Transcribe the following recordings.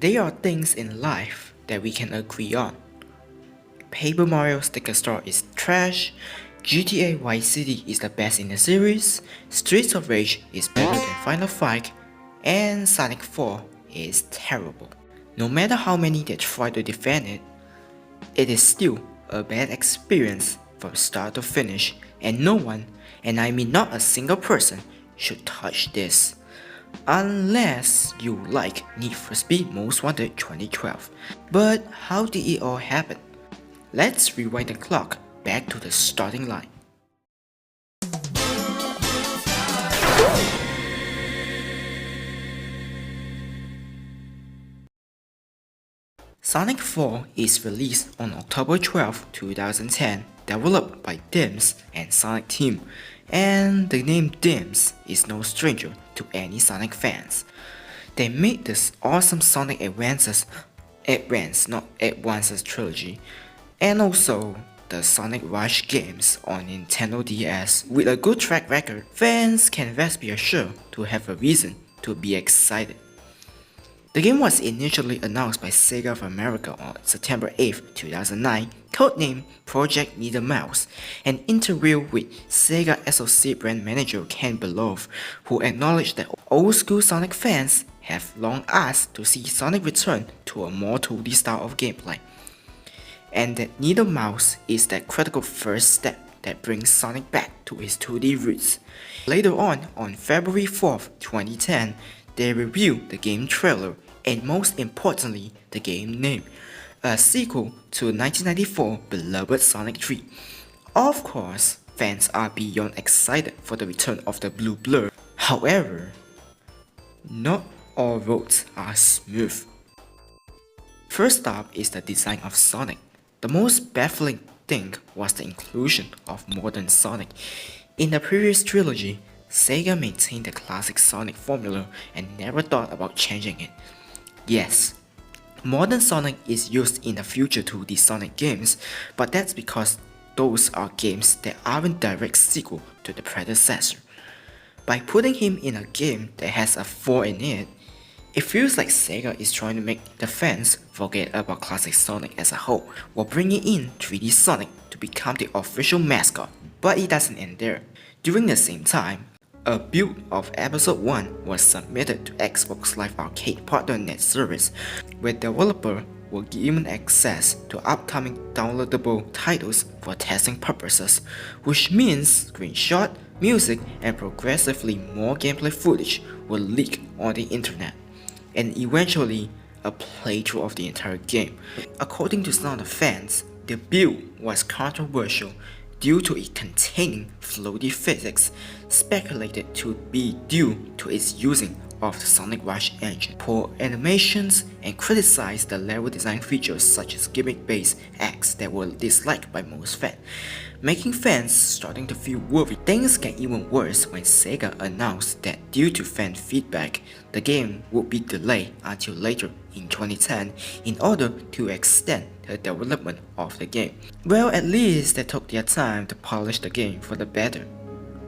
There are things in life that we can agree on. Paper Mario Sticker Store is trash, GTA Vice City is the best in the series, Streets of Rage is better than Final Fight, and Sonic 4 is terrible. No matter how many that try to defend it, it is still a bad experience from start to finish, and no one, and I mean not a single person, should touch this. Unless you like Need for Speed Most Wanted 2012. But how did it all happen? Let's rewind the clock back to the starting line. Sonic 4 is released on October 12, 2010, developed by DIMS and Sonic Team, and the name DIMS is no stranger to any Sonic fans. They made this awesome Sonic Advances trilogy, and also the Sonic Rush games on Nintendo DS. With a good track record, fans can rest be assured to have a reason to be excited. The game was initially announced by SegaAmerica on September 8, 2009, codenamed Project Neither Mouse, an interview with Sega Associate Brand Manager Ken Below, who acknowledged that old school Sonic fans have long asked to see Sonic return to a more 2D style of gameplay, and that Neither Mouse is that critical first step that brings Sonic back to his 2D roots. Later on February 4, 2010, they revealed the game trailer and most importantly the game name, a sequel to 1994 beloved Sonic 3. Of course, fans are beyond excited for the return of the blue blur. However, not all roads are smooth. First up is the design of Sonic. The most baffling thing was the inclusion of modern Sonic. In the previous trilogy, Sega maintained the classic Sonic formula and never thought about changing it. Yes, modern Sonic is used in the future 2D Sonic games, but that's because those are games that aren't direct sequel to the predecessor. By putting him in a game that has a 4 in it, it feels like Sega is trying to make the fans forget about classic Sonic as a whole, while bringing in 3D Sonic to become the official mascot. But it doesn't end there. During the same time, a build of Episode 1 was submitted to Xbox Live Arcade partner net service, where developers were given access to upcoming downloadable titles for testing purposes, which means screenshot, music, and progressively more gameplay footage will leak on the internet, and eventually a playthrough of the entire game. According to some of the fans, the build was controversial due to it containing floaty physics, speculated to be due to its using of the Sonic Rush engine, poor animations, and criticized the level design features such as gimmick-based acts that were disliked by most fans, making fans starting to feel worried. Things get even worse when Sega announced that due to fan feedback, the game would be delayed until later in 2010 in order to extend the development of the game. Well, at least they took their time to polish the game for the better.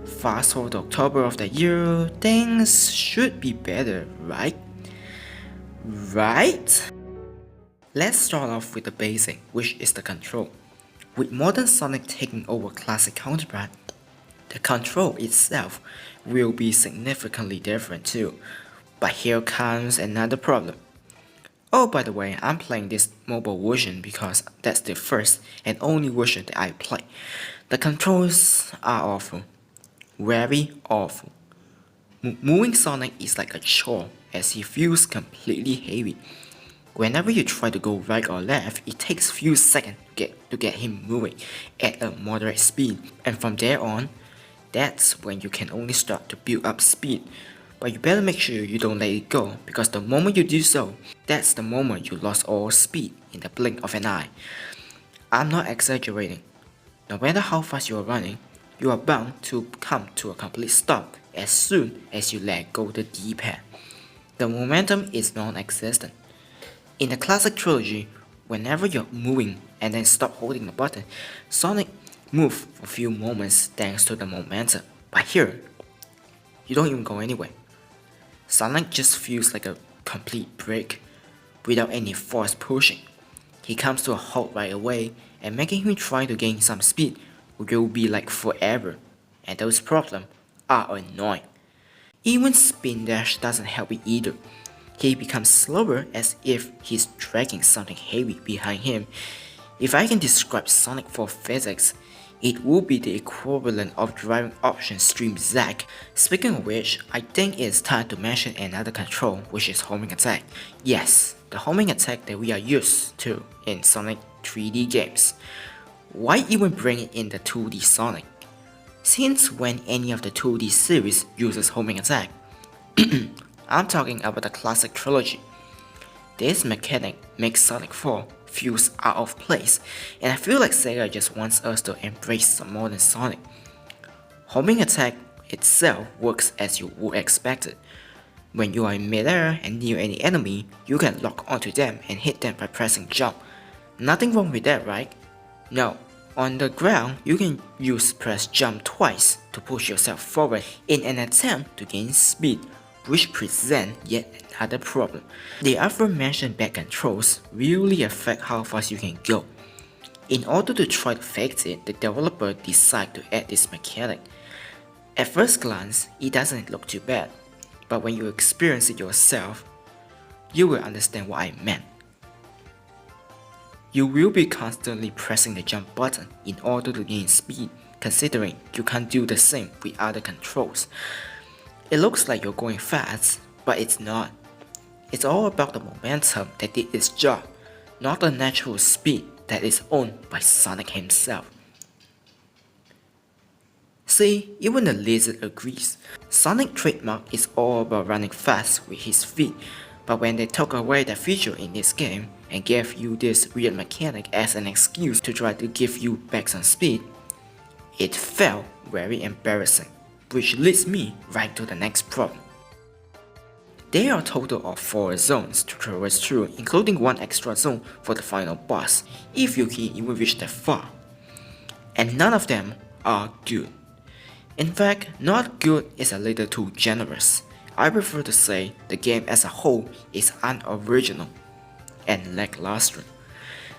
Fast forward to October of that year, things should be better, right? Right? Let's start off with the basic, which is the control. With modern Sonic taking over classic counterpart, the control itself will be significantly different too. But here comes another problem. Oh, by the way, I'm playing this mobile version because that's the first and only version that I play. The controls are awful. Very awful. Moving Sonic is like a chore as he feels completely heavy. Whenever you try to go right or left, it takes few seconds to get him moving at a moderate speed, and from there on, that's when you can only start to build up speed. But you better make sure you don't let it go, because the moment you do so, that's the moment you lost all speed in the blink of an eye. I'm not exaggerating. No matter how fast you are running, you are bound to come to a complete stop as soon as you let go the D-pad. The momentum is non-existent. In the classic trilogy, whenever you're moving and then stop holding the button, Sonic moves for a few moments thanks to the momentum. But here, you don't even go anywhere. Sonic just feels like a complete brick. without any force pushing. He comes to a halt right away, and making him try to gain some speed will be like forever, and those problems are annoying. Even spin dash doesn't help it either. He becomes slower as if he's dragging something heavy behind him. If I can describe Sonic 4 physics, it would be the equivalent of driving option stream Zack. Speaking of which, I think it's time to mention another control, which is homing attack. Yes, the homing attack that we are used to in Sonic 3D games. Why even bring it in the 2D Sonic? Since when any of the 2D series uses homing attack? I'm talking about the classic trilogy. This mechanic makes Sonic 4 feels out of place, and I feel like Sega just wants us to embrace some modern Sonic. Homing attack itself works as you would expect it. When you are in midair and near any enemy, you can lock onto them and hit them by pressing jump. Nothing wrong with that, right? No. On the ground, you can use press jump twice to push yourself forward in an attempt to gain speed, which present yet another problem. The aforementioned back controls really affect how fast you can go. In order to try to fix it, the developer decided to add this mechanic. At first glance, it doesn't look too bad, but when you experience it yourself, you will understand what I meant. You will be constantly pressing the jump button in order to gain speed, considering you can't do the same with other controls. It looks like you're going fast, but it's not. It's all about the momentum that did its job, not the natural speed that is owned by Sonic himself. See, even the lizard agrees. Sonic trademark is all about running fast with his feet, but when they took away that feature in this game and gave you this weird mechanic as an excuse to try to give you back some speed, it felt very embarrassing, which leads me right to the next problem. There are a total of 4 zones to traverse through, including one extra zone for the final boss, if you can even reach that far. And none of them are good. In fact, not good is a little too generous. I prefer to say the game as a whole is unoriginal and lackluster.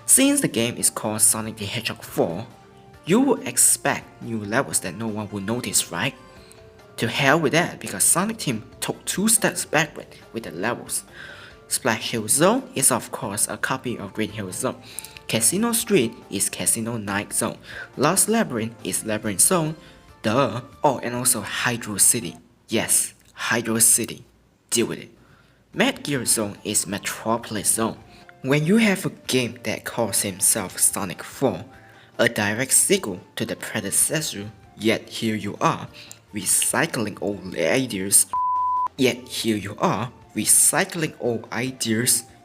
Since the game is called Sonic the Hedgehog 4, you would expect new levels that no one would notice, right? To hell with that, because Sonic Team took 2 steps backward with the levels. Splash Hill Zone is of course a copy of Green Hill Zone. Casino Street is Casino Night Zone. Lost Labyrinth is Labyrinth Zone. Duh. Oh, and also Hydro City. Yes, Hydro City. Deal with it. Mad Gear Zone is Metropolis Zone. When you have a game that calls himself Sonic 4, a direct sequel to the predecessor, yet here you are, recycling old ideas.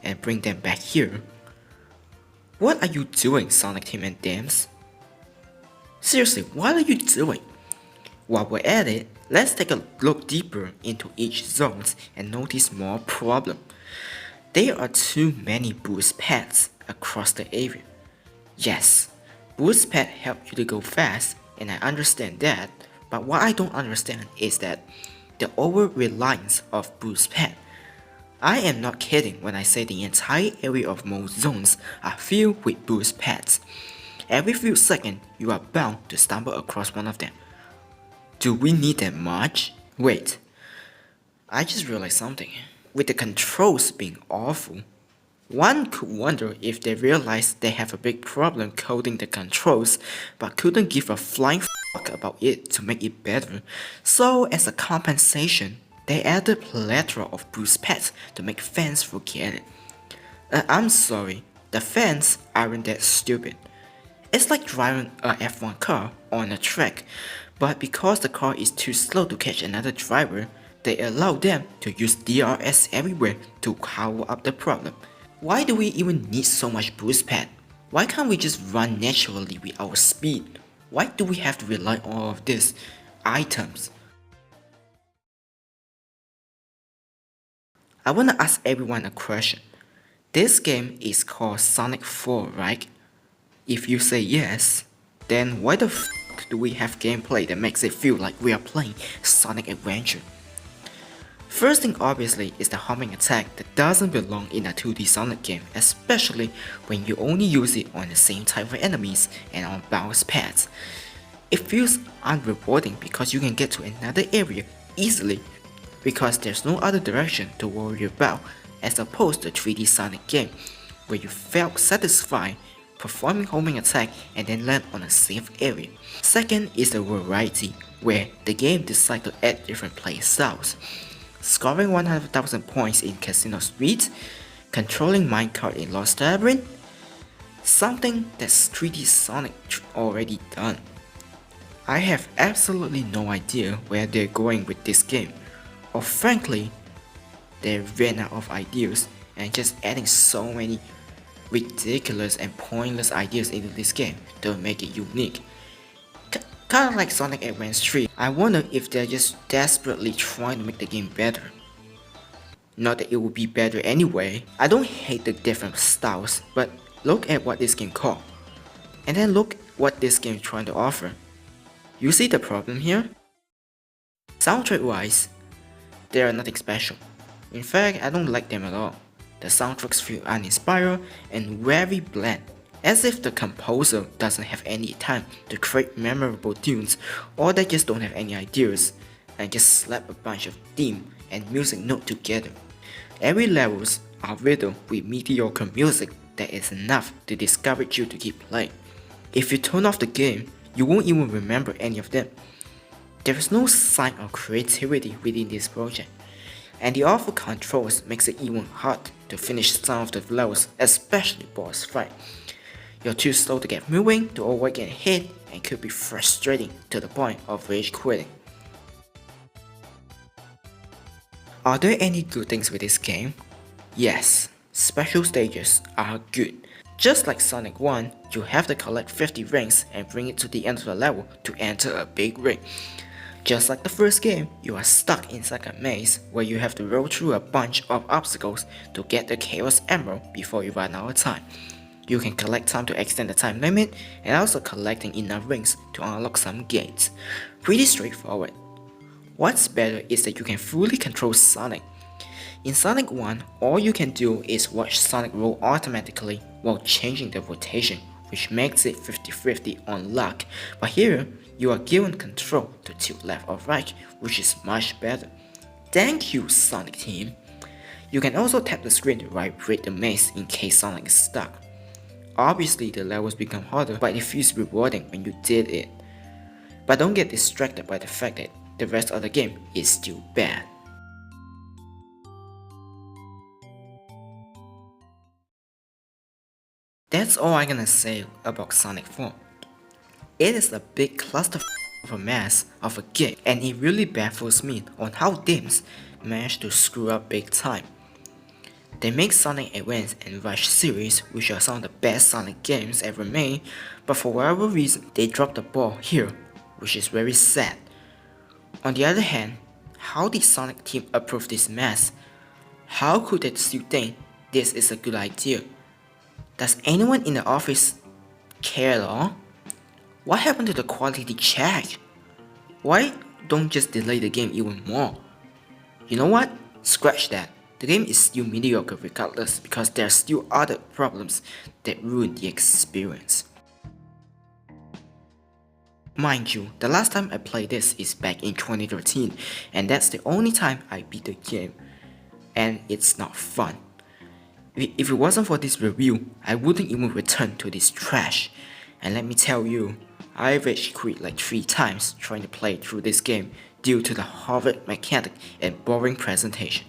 And bring them back here. What are you doing, Sonic Team and Dams? Seriously, what are you doing? While we're at it, let's take a look deeper into each zone and notice more problems. There are too many boost pads across the area. Yes, boost pads help you to go fast, and I understand that, but what I don't understand is that the over-reliance of boost pad. I am not kidding when I say the entire area of most zones are filled with boost pads. Every few seconds, you are bound to stumble across one of them. Do we need that much? Wait, I just realized something. With the controls being awful, one could wonder if they realized they have a big problem coding the controls but couldn't give a flying fuck about it to make it better. So as a compensation, they added a plethora of boost pads to make fans forget it. I'm sorry, the fans aren't that stupid. It's like driving a F1 car on a track, but because the car is too slow to catch another driver, they allow them to use DRS everywhere to cover up the problem. Why do we even need so much boost pad? Why can't we just run naturally with our speed? Why do we have to rely on all of these items? I wanna ask everyone a question. This game is called Sonic 4, right? If you say yes, then why the f do we have gameplay that makes it feel like we are playing Sonic Adventure? First thing obviously is the homing attack that doesn't belong in a 2D Sonic game, especially when you only use it on the same type of enemies and on bounce pads. It feels unrewarding because you can get to another area easily because there's no other direction to worry about, as opposed to a 3D Sonic game where you felt satisfied performing homing attack and then land on a safe area. Second is the variety, where the game decides to add different play styles. Scoring 100,000 points in Casino Street, controlling minecart in Lost Labyrinth, something that's 3D Sonic already done. I have absolutely no idea where they're going with this game, or frankly, they ran out of ideas and just adding so many ridiculous and pointless ideas into this game to make it unique. Kinda like Sonic Advance 3, I wonder if they're just desperately trying to make the game better. Not that it would be better anyway. I don't hate the different styles, but look at what this game called. And then look what this game is trying to offer. You see the problem here? Soundtrack wise, they are nothing special. In fact, I don't like them at all. The soundtracks feel uninspired and very bland, as if the composer doesn't have any time to create memorable tunes, or they just don't have any ideas and just slap a bunch of theme and music note together. Every levels are riddled with mediocre music that is enough to discourage you to keep playing. If you turn off the game, you won't even remember any of them. There is no sign of creativity within this project, and the awful controls makes it even hard to finish some of the levels, especially boss fight. You're too slow to get moving to avoid getting hit and could be frustrating to the point of rage quitting. Are there any good things with this game? Yes, special stages are good. Just like Sonic 1, you have to collect 50 rings and bring it to the end of the level to enter a big ring. Just like the first game, you are stuck inside a maze where you have to roll through a bunch of obstacles to get the Chaos Emerald before you run out of time. You can collect time to extend the time limit and also collecting enough rings to unlock some gates. Pretty straightforward. What's better is that you can fully control Sonic. In Sonic 1, all you can do is watch Sonic roll automatically while changing the rotation, which makes it 50-50 on luck, but here, you are given control to tilt left or right, which is much better. Thank you, Sonic team! You can also tap the screen to right-break the maze in case Sonic is stuck. Obviously, the levels become harder, but it feels rewarding when you did it. But don't get distracted by the fact that the rest of the game is still bad. That's all I'm gonna say about Sonic 4. It is a big cluster of a mess of a game, and it really baffles me on how games manage to screw up big time. They make Sonic Advance and Rush series, which are some of the best Sonic games ever made, but for whatever reason, they dropped the ball here, which is very sad. On the other hand, how did Sonic team approve this mess? How could they still think this is a good idea? Does anyone in the office care at all? What happened to the quality check? Why don't just delay the game even more? You know what? Scratch that. The game is still mediocre regardless because there are still other problems that ruin the experience. Mind you, the last time I played this is back in 2013, and that's the only time I beat the game, and it's not fun. If it wasn't for this review, I wouldn't even return to this trash, and let me tell you, I rage quit like 3 times trying to play through this game due to the horrid mechanic and boring presentation.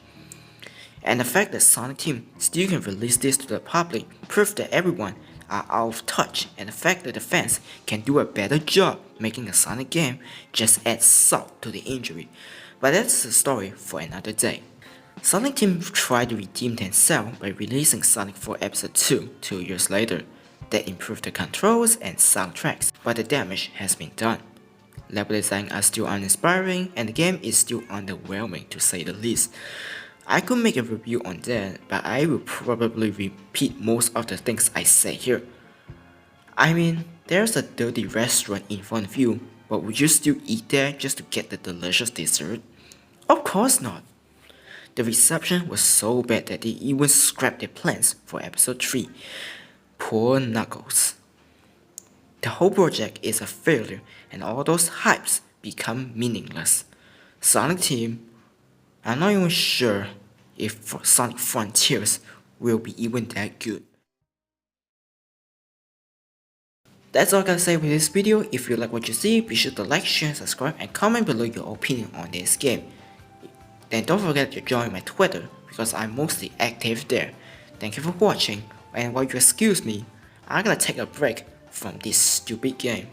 And the fact that Sonic Team still can release this to the public proves that everyone are out of touch, and the fact that the fans can do a better job making a Sonic game just adds salt to the injury. But that's a story for another day. Sonic Team tried to redeem themselves by releasing Sonic 4 Episode 2 2 years later. That improved the controls and soundtracks, but the damage has been done. Level design are still uninspiring, and the game is still underwhelming to say the least. I could make a review on that, but I will probably repeat most of the things I say here. I mean, there's a dirty restaurant in front of you, but would you still eat there just to get the delicious dessert? Of course not. The reception was so bad that they even scrapped their plans for episode 3. Poor Knuckles. The whole project is a failure and all those hypes become meaningless. Sonic Team, I'm not even sure if Sonic Frontiers will be even that good. That's all I gotta say with this video. If you like what you see, be sure to like, share, subscribe, and comment below your opinion on this game. Then don't forget to join my Twitter because I'm mostly active there. Thank you for watching, and while you excuse me, I'm gonna take a break from this stupid game.